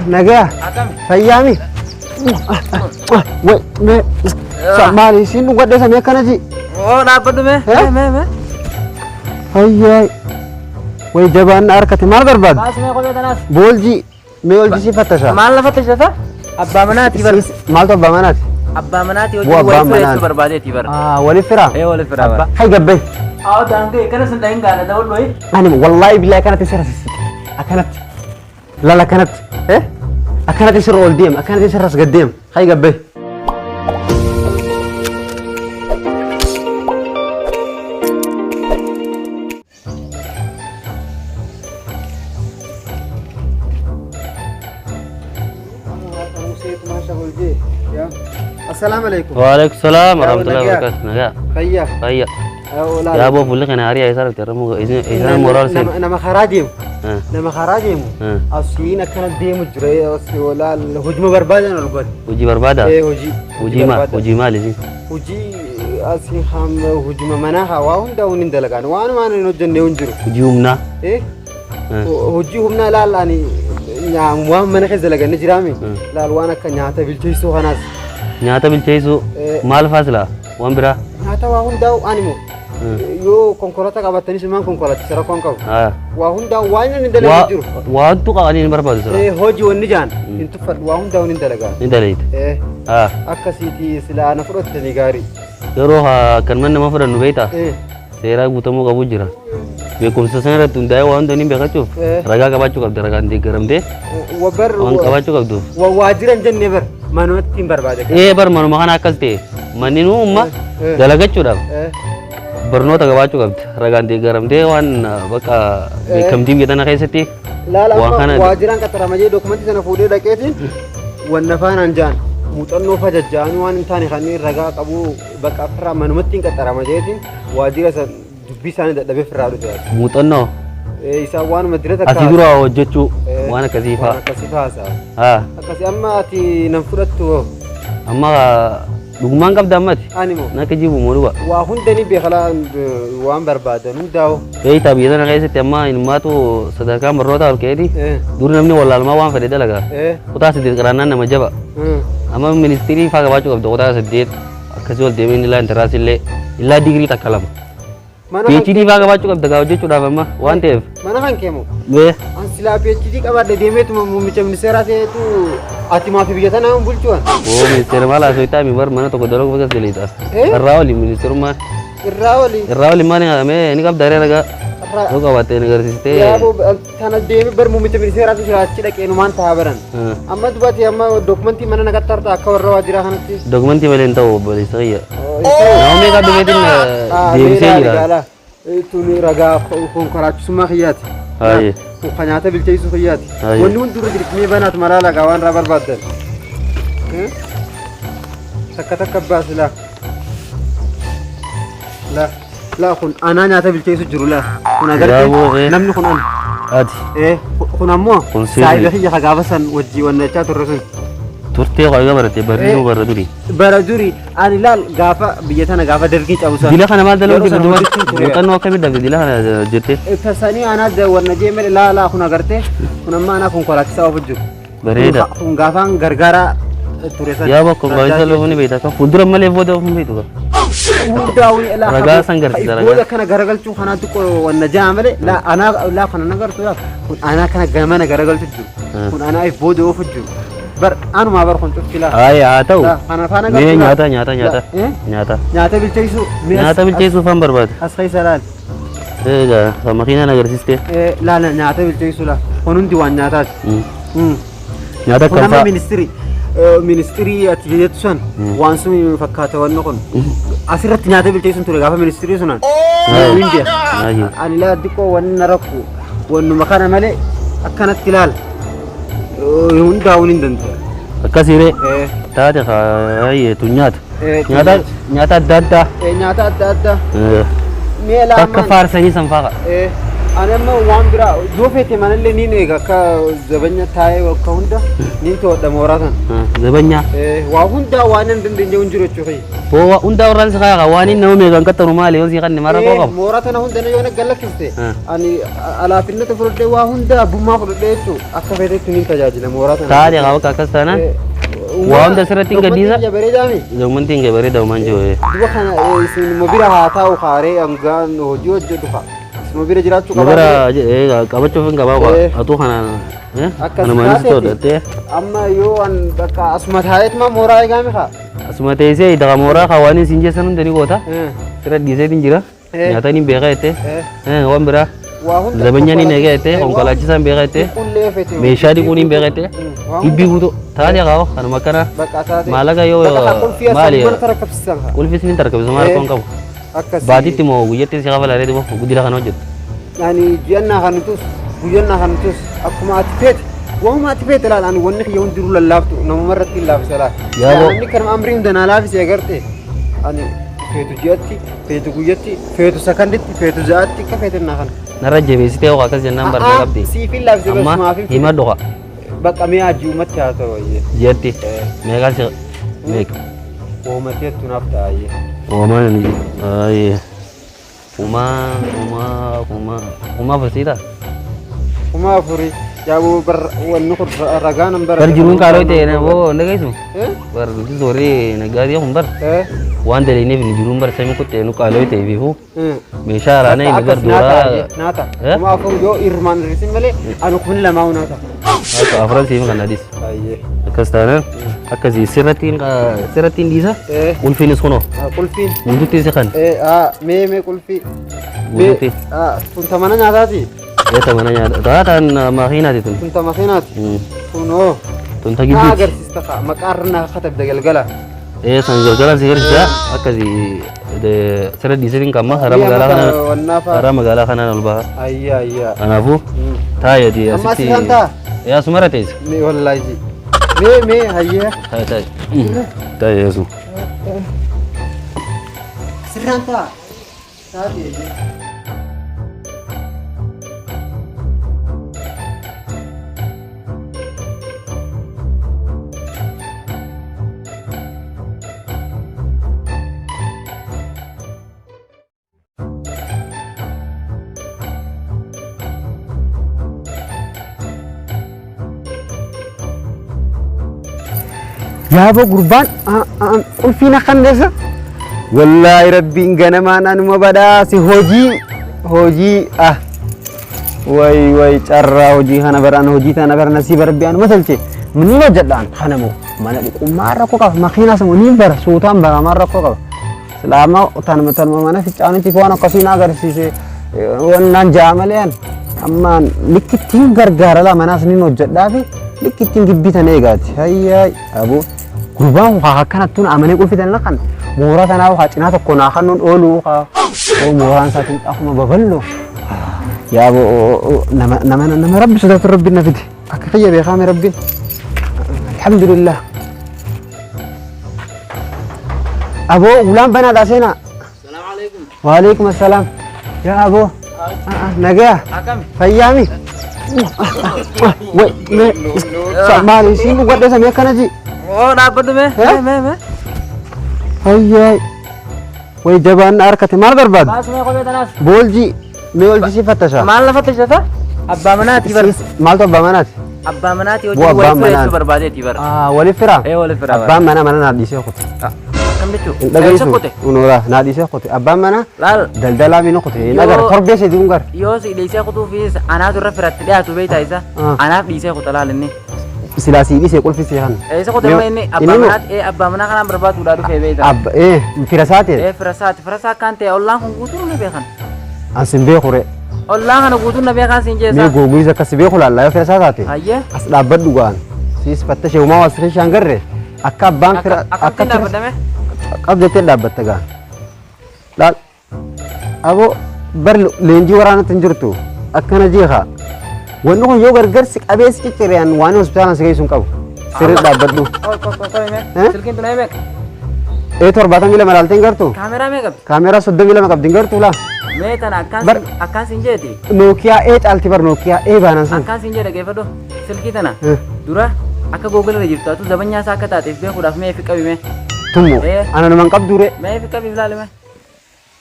نجاه فيامي وي مالي سين وقد سمي كنجي لا بدو ما هاي وي جبان أركتي ما درباد بس ما يقول الناس بولجي ميولجي سي فتشا ما لا فتشا أبا مناتي بر مالتو أبا مناتي أبا مناتي وأبا مناتي بربادتي بر ولي فرا إيه ولي فرا هاي قبي دانجي كنا سندين قانا دول لوي أنا والله بالله كانت يسرى أكنت لا كانت إيه أكنت يسرى ولديم أكنت يسرى قديم هاي قبي السلام عليكم وعليكم السلام ورحمة الله وبركاته نجا خيا خيا يا أبو فلك أنا عاري أيسار ترى إذا مورال سين نما خراجيم نما خراجيم أصلين كانت ديم جري أصل ولا الهجوم بربادة ولا القد وجي بربادة إيه وجي ما لزين وجي أصل خام هجوم مناها واهم داون دلقان وأنا ما نوجد نونجرو وجيهمنا إيه وجيهمنا لا يعني نعم وهم من خزل لقى نجرامي لا الوانا كنياتا بالجيسو خناس نياتا بالجيسو مال فاصلة وان برا نياتا واهم داو أنيمو يو كونكولاتا كابتني سمان كونكولاتا سرا كونكو واهم داو واين ندلق نجرو واحد تو قانين برباد سرا هوجي ونجان انتو فد واهم داو ندلقا ندلقيت أكاسيتي سلا نفرط نيجاري يروح كرمان ما فرن نبيتا seera guutamuu qabu jira beekumsa sana irratti hundaa'ee waan hundanii beekachuuf ragaa qabaachuu qabdi ragaan deeggaramtee waan qabaachuu qabduuf waajiran jennee bar manumatti hin barbaade bar manuma kana akkas ta'e manni nu umma dalagachuudhaaf barnoota qabaachuu qabdi ragaan deeggaramtee waan bakka beekamtiin jedhana keessatti waan kana waajiran qaxaramajee dookumentii sana fuudhee dhaqeetiin wanna faanaan jaan muuxannoo fajajjaanii waan hin taane kanneen ragaa qabu bakka firraa manumatti hin qaxaramajeetiin waajjira san dubbii isaanii dadhabee firraa dhufe muuxannoo isaan waanuma dirata asii dura hojjechuu waan akkasii fa'aa akkasii amma ati nan fudhattu amma dhugumaan qabda ammati animo naka jibu moduba waa hundanii beekalaa waan barbaadan hundaa'u beeytaa biyya sana keessatti amma ilmaatu sadarkaa barnoota ol ka'eeti duri namni wallaalmaa waan fedhe dalagaa kutaa saddeet qaraannaan nama jaba amma ministirii faa qabaachuu qabda kutaa saddeet akkasii ol deemee illaa intaraas illee illaa digirii takka lama PhD faa qabaachuu qabda gaa hojjechuudhaaf amma waan ta'eef mana kan keemu an silaa PhD qabaadhe deemeetuma muummicha ministeeraa ta'eetu ati maafi biyya tanaa bulchuwan ministeera maal haasoo itti bar mana tokko daloo bakka seleeta irraa oli ministeerummaa irraa oli maal ni qabda reeragaa yoo qabattee agarsiistee kana deeme bar muummicha ministeeraatu achi dhaqee numaan ta'a baran amma dubbatti amma dookumentii mana naqatti harta akka warra waajjiraa kanatti dookumentii malee hin ta'u obboleessa kiyya namoonni egaa dubeetiin deebisee jira tuni ragaa konkolaachisummaa kiyyaati kan nyaata bilcheessuu kiyyaati wanni hundi dura dirqamee banaatu malaa lagaa waan irraa barbaaddan takka takka baasila لا كن أنا نعتبر بالكيس الجرولة كن أقدر نمني كن أنا أدي كن أمه سايبه هي خجابسن وجي والنجات الرسول ترتي قاعدة برتي برينو بردوري أنا لا قافة بيتنا قافة درجة أو سان ديلا خنا ما دلوا كده دوما مطن وكم يدق ديلا خنا جتة فساني أنا ده والنجيم لا كن أقدر كن أما أنا كن كلاك ساو بجو بريدا كن قافة غرغرة يا بكو قاعدة لو هني بيتا فودر مالي فوده هم بيتوا رجال سانجر ولا كنا غرغل شو خنا تكو والنجامله لا أنا خنا نقدر تقول أنا كنا جمانة غرغل تجو كن أنا أي بود وفجو بر أنا ما بروح نشوف كلا أي عاتو أنا فانا مين نياتا بالجيسو فهم برباد أسخي سلال إيه فماكينة نغرسيسته لا نياتا بالجيسو لا هنون ديوان نياتات نياتا كنفا ministry atjeetsan waan sumi fakkaata waan noqon asirratti nyaata bilcheessun ture gaafa ministry sunan India ani la diko waan narakku waan makana male akkanatti ilaal hundaa'uun hin danda'u akkasiire taate tu nyaata adda addaa nyaata adda addaa bakka faarsanii sanfaaqa أنا ما وان برا دوفتي من اللي نيني كا زبنيا تاي وكوندا نينتو دموراتن زبنيا وهوندا وانا دندن جونجرو تشوي هو هوندا وران سخا واني نومي كان كتر مالي يوسي كان مرة كوكب موراتنا هوندا نيونا قالك كيفتي أني على فينا تفرد وهوندا بما فرد ليتو أكفيتك نين تجاجي موراتنا تاري كاو كاكستانا وهوندا سرتين كديسا جبري دامي دومن تين جبري دومان جوه دو خنا اسم مبيرا هاتاو خاري أمغان هجو جدوها مبيرا جراتو مبيرا كابتشو فين كاباو أتو خنا أنا ما نستود أتى أما يو أن بكا أسمت هايت ما موراي كامي خا أسمت إيسي إذا مورا خواني سينجي سنون تاني كوتا سرت ديسي تنجرا nyata ni bega ete wan bera zabanya ni nega ete ongkala chisan bega ete meshadi kuni bega ete ibi gudo tanya kawo kana makana malaga yo mali kul fis min tarakab zamar kon kawo badi timo guyete si kavala redo gudila kana ojot yani janna khanutus akuma atfet وهم أتفيت الآن ونخ يوندروا لللافتو نمرت الله في سلام يعني كرم أمرين دنا لا في سيجرتي أنا فيتو جاتي فيتو قيتي فيتو سكندتي فيتو زاتي كفيت النخل نرجع بيستي أو كاكس جنام برنامج سي في الله في بس ما في هما دوغا بق أمي أجيو مت هذا ويه جاتي ميغال سي ميك وهم تيت تنافتا أيه وما نجي أيه وما بسيطة وما فري جابوا بر والنقط رجانا بر برجلون كارو تينا वो नगेसु बर जोरे नगारी हम बर وان دليني في نجلون بر سامي كنت نو كارو تي بيهو مشار أنا نقدر دورا ناتا ما أفهم جو إيرمان رسم ملء أنا كون لما هو ناتا أفراد سيم كان ناديس أكستانا أكزي سيرتين ديسا كل سكونو كل فين منذ تيسكان مي كل فين كنت مانا ناداتي ya temannya dan makinat itu tunta makinat tuno tunta gitu agar sistaka makarna khatab dagal-gala sang gala sih kerja akazi de seret di sini kamma haram magala kana nalba iya anafu taya dia sih ya sumara tes me wallahi me hayya taya yasu siranta tadi يا أبو قربان قل فينا خندسة والله ربي إنجنا ما أنا مباداسي هوجي وي ترى هوجي أنا بران هوجي أنا بران نسيب ربي أنا مثلتي من لا جدان خنمو ما نقول ما ركوك ما خينا سموني بر سوتام بر ما ركوك سلامة تنم ما أنا في أنا تفوانا كفينا غرسي ونان جاملين أما لكتين غرغر لا ما ناس نينو جدافي لكتين جبيت نيجات هاي أبو قربان وخاكنا تون أماني قول في تنلقن موراتنا وخاتنا تكونا خنون أولو وموران ساتين أخو ببلو يا أبو نما ربي سدات ربي النفد أكفي بيخامي ربي الحمد لله أبو غلام بنا داسينا السلام عليكم وعليكم السلام يا أبو نجاه فيامي مالي سيبو قد سمي كنجي dapat me هاي وي جبان أركتي ما برباد بس ما يقول بتناس بولجي ميولجي سي فتشا مال فتش ذا أبا مناتي بر مال تو أبا مناتي أبا مناتي وجه بربادي تبر ولي فرا ولي فرا أبا منا نادي سي أخوتي كم بتشو دقيقة ونورا نادي سي أخوتي أبا منا لا دلدلا مين أخوتي نقدر خرب سي دونغر يوس ليس أخوتو فيس أنا ترى فرت ليه تو بيت إذا أنا ليس أخوت لا لني سلاسي ليس يقول في سيهان إيش أخوت ما إني أبا منات كان برباد ولا رو في بيت فرسات فرسات كانت الله هم قطور نبيخان أسمع بيخوري الله أنا قطور نبيخان سينجزا مي غوغوي زكا سبيخول الله فرسات أيه أصلا بدوغان سيس فتش وما وصل شانغره أكاب بان فر أكاب دابة أكاب جت دابة تجا لا أبو بر لينجي ورانا تنجرتو أكنا جيها ونحن يوغر جرسك أبيس كتيران وانو سبتانا سجيسون كاو سيرت دابة دو سلكين تنايمك إيه تور باتم بيلا ملالتين كرتو كاميرا ميكاب كاميرا سد بيلا مكاب دينكر تولا Meetan akkaan siin jeeti. Nokia E caalti bar Nokia E baanan san. Akkaan siin jedha geeffadhu silkii tana dura akka Google irra jirtu atu zabanyaa isaa akka taateef beekuudhaaf mee fi qabime. Tummo ana naman qabdure. Mee fi qabiif laalime.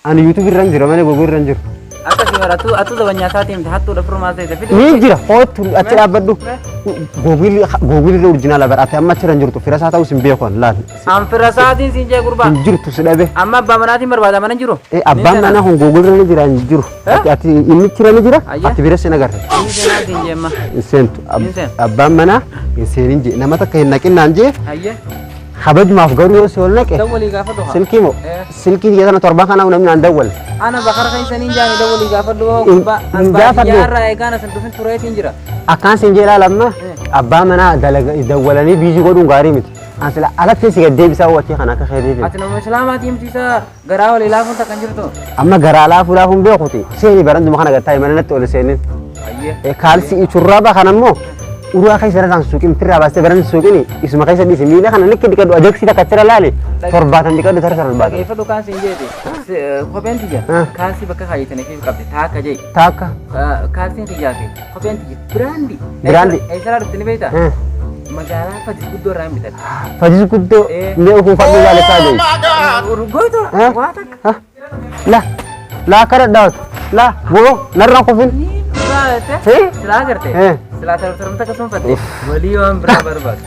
Ani YouTube irra jira malee Google irra jiru. Akka si maratu atu zabanyaa isaatiin hattuudha firmaa ta'e fide. Ni jira hootu achi dhaabbadhu. Google irra original baraate amma achi irra jirtu fira isaa ta'uu sin beekon laal. An fira isaatiin siin jee gurbaa. Hin jirtu si dhabe. Amma abbaa manaatiin barbaada mana jiru. Abbaan manaa kun Google irra jira hin jiru. Ati inni jira ni jira. Ati bira sin agarre. Inni seenaa siin jeemma. Insentu abbaan manaa inseenin jee nama takka hin naqinaan jee. Ayyee. Habajmaaf garuu yoo si ol naqe. Dawwalii gaafadhu haa. Silkii moo silkii biyya sana torban kana namni aan dawwal. Ana bakara kan isanii jaani dawwalii gaafadhu gurbaa. An baadiyyaarraa eegaana san dhufin tureetiin jira. Akkaan siin jee laalamma abbaa manaa dawwalanii biizii godhuun gaarii miti. Ansila alatti si gaddeebisaa wachii kana akka xeedeefi. Ati nama islaamaatii himsiisa garaa walii laafuun takkan jirtu. Amma garaa laafuun beekuti. Seeni baranduma kana gattaa mana natti ol seenin. Ayyee. Kaalsi ichurraa kanammoo uruu keessa irra suuqin firraa baastee baran suuqini isuma keessa dhiise miila kana nikki dhiqadhu ajaksi takka achirra laale torbaatan dhiqadhu tara torbaatan. Dhageeffadhu kaansi hin jeeti. Kopheen tiyya kaasii bakka kaayitaniif qabdi taakka jee. Taakka. Kaasiin tiyyaa fi kopheen tiyya biraandi. Biraandi. Eessarraa dhufti ni beektaa? Magaalaa Fadis guddoo irraa hin bitan. Fadis guddoo mee kun fadhi jaalachaa jee. Urgoytu waa takka. La akkana dhaawatu la boo narraan kofin. Silaa agarte. Silaa tartarumta akkasuma fadhe walii waan biraa barbaadu.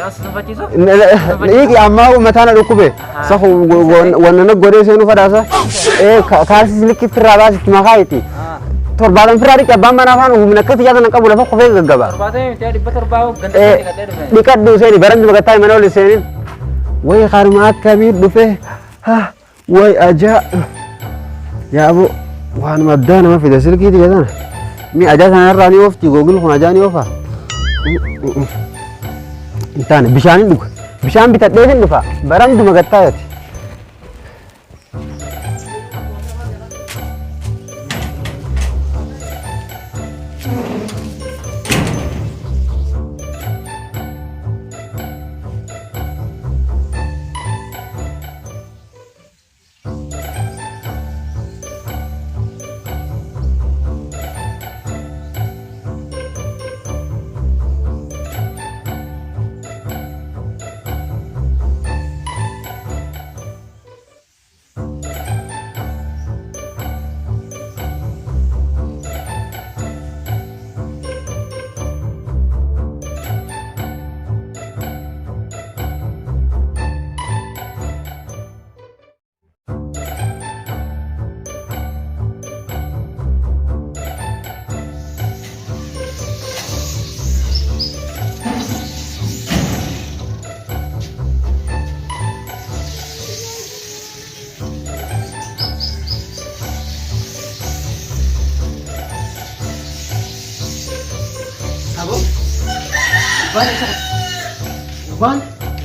Asuma Iki amma mataana dhukkube safu wanna godhee seenuu fadaasa kaasii silkii firraa baasitti makaayiti. Torbaatan firraa dhiqe abbaan manaa afaan humna akkasii yaatan qabu lafa kofee gaggaba. Dhiqadhu seeni baranni magattaa mana ol seenin. Way qarma akkamii dhufe way ajaa yaabo waan maddaa nama fide silkiiti jedhana. Mi ajaa sanarraa ni oofti Google kun ajaa ni oofa. Intaan bishaan dhuga. Bishaan bitadhee hin dhufa. Barandu magattaa yati.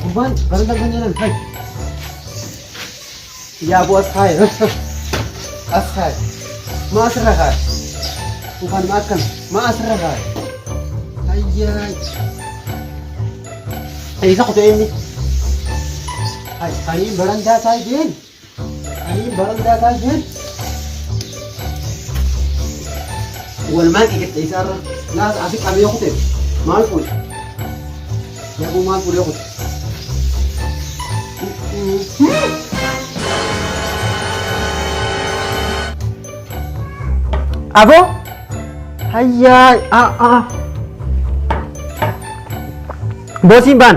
Kuban, barang ganyan hai. Ya bu asai. Asai. Maasra hai. Kuban makan, maasra hai. Ayay. Ay isa ko to ini. Ay barang datay din. Ay barang datay din. Wal ma kikit isara. Na asik kami ako te. Malpul. Ya bu malpul ako. Abo? Hayay, Bosin ban.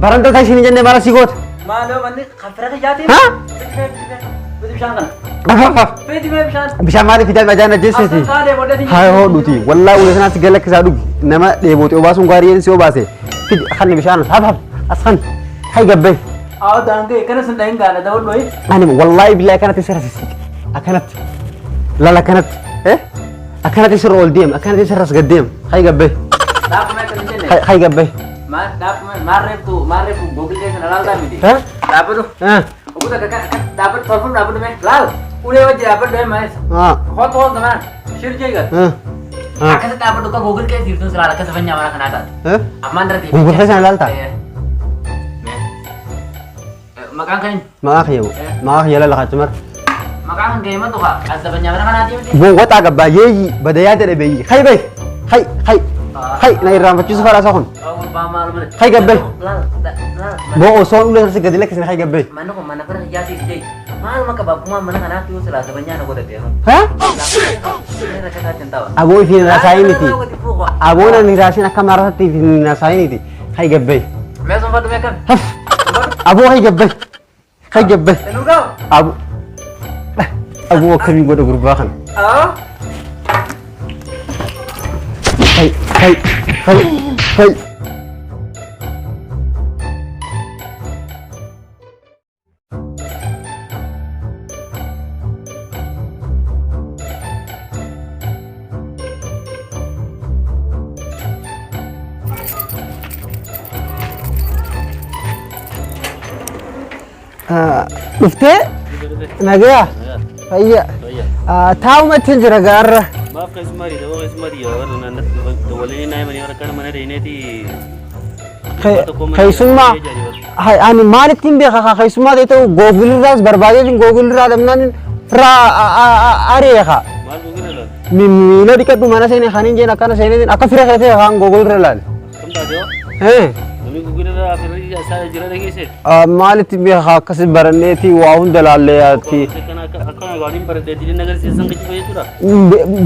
Barang tak sini jenne bara sigot. Malo manni khafra ke jati. Ha? Bisa mari kita baca najis sih. Hai ho duti. Wallah udah sana segala kesadu. Nama debot obasun garian si obase. Fit khan bisa hab askan. Hai gabbe. Aw dange kana sendain gana dawul loy. Ani wallahi billahi kanat tisra sisi. Akanat. La kanat. Akanat tisra ol diem. Akanat tisra sgadem. Hai gabbe. Hai gabbe. Marrep Google ke sana lal dah midi. Hah? Dapat tu. Aku tak dapat telepon dapat tu lal. Udah wajib dapat deh mas. Hot teman. Share jaga. Akan dapat tu Google ke sirtu selalu ke sebenarnya orang kena tak. Aman berarti. Google ke sana lal tak? Makan kan? Makan ya bu. Makan ya lah cumar. Makan Makakan game tuh kak, ada banyak mana kan hati Bo wata ga bayeyi badaya da bayi. Kai bai. Kai na iram facu safara sakon. Oh, paham lu. Kai gabbay. Lal. Bo son ulah se gadile kesini kai gabbay. Mana kok mana pernah jadi sih. Mal maka babu mana kan hati usul ada banyak aku tapi. Ha? Ini rasa cinta. Abo fi rasain ti. Abo na ni rasin akamara ti fi rasain ti. Kai gabbay. Mesum fatu mekan. Abo kai gabbay. Kai gabbay. Telu kau. Abo kami goda gurbahan. Oh. Hai. Ufte? Nagaya? Iya. Tahu macam jeragar. Maaf kasmari, dawa kasmari ya. Warna nanti dawalnya naik mani orang kan mana ini ti. Kai summa. Hai ani mani timbe kai summa itu Google ras berbagi di Google ras amnan fra area ka. Mal Google lah. Mila dikat mana sini khanin je nakana sini aka fira kate hang Google ralan. Kamu tahu? Dulu Google lah akhirnya saya jelas lagi sih. Mali timbe kasi barane ti waun dalale ya ti. Akan gadim pada jadi negara sih sangkut juga itu dah.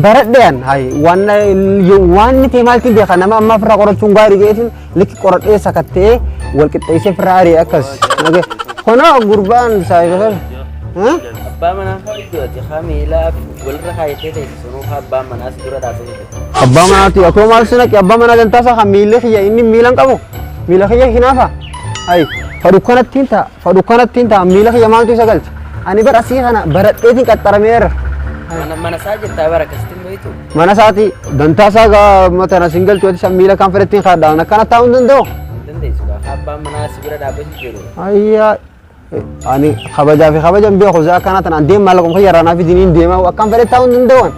Barat den hai wan ti mal timbe kana ma fra korot tungari getin liki korot sakate wal kita ise fra area akas. Nage kono gurban saya. Abba mana kau itu aja kami lah boleh rakyat itu suruh abba mana segera datang itu. Abba mana tu aku mal sini ki abba mana janta sa kami ya ini milang kamu milah ya hinafa. Hai fadukanat tinta milah ya mal tu sagal. Ani berasi kana barat itu katara mer. Mana saja tawar kasih itu. Mana saati danta sa ga mata single tu sa milah kan feretin khada na kana tahun dendo. Dende suka abba mana segera dapat itu. Ayya ani khabaja be khuza kana tan ande malakum khayara na fi dinin dema wa kan fere tahun dendo.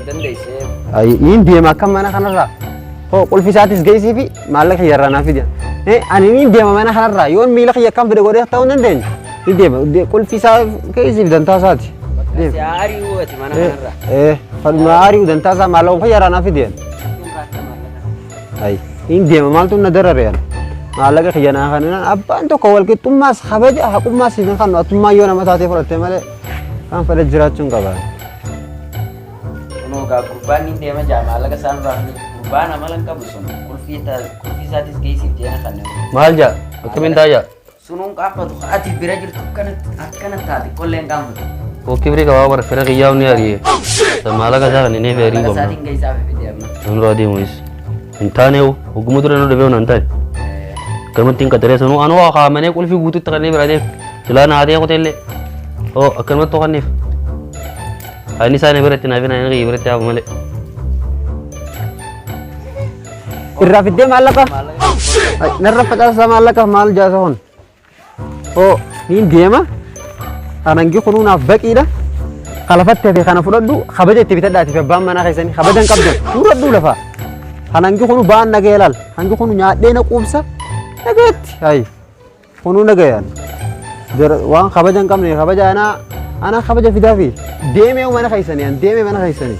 Dende sih. Ay in dema kam mana kana ra. Ho qul fi saatis gaisi fi malak khayara na fi dia. Ani in dema mana kana ra yon milah ya kan fere gore tahun denden. Dema qul fi sa gaisi danta saati. Si ari uat mana kana ra. Fadma ari danta sa malakum khayara na fi dia. Ay in dema mal tu nadara re. Malaga khiyana khana abba anto kawal ke tumas khabaja hakumas sin khano tumma yona matate forate male kan fere jirachun ka ba ono ga kurban inde ma jama malaga san ba kurban amalan ka busun kulfi satis gaisi dia khana Malja, kamin daya. sunung ka apa tuh ati birajir tuh kana tadi koleng kamu Oke beri kau awal fere kiyau ni hari. Semala kasar ni beri gom. sating gaisi apa dia mah Nuru adi muis. Entah neu, hukum tu reno debeu nanti. Kalau tingkat terus anu wah mana kulfi gutu tekan ni berada. Jalan ada aku tele. Oh akan matu kan ni. Ini saya ni berarti nabi nani berarti apa male. irrafidde malaka narrafata sa malaka mal jasahon. Oh ni dema anangi khununa baqida khalafatte fi khana fuddu khabaje tibitadati fi bamana khaisani khabajan qabdu turaddu lafa anangi khunu ban nagelal angi khunu nyaade na qumsa nagat hai khunu nagayan der wan khabajan kamne khabaja ana khabaja fidafi deme mana khaisani an deme mana khaisani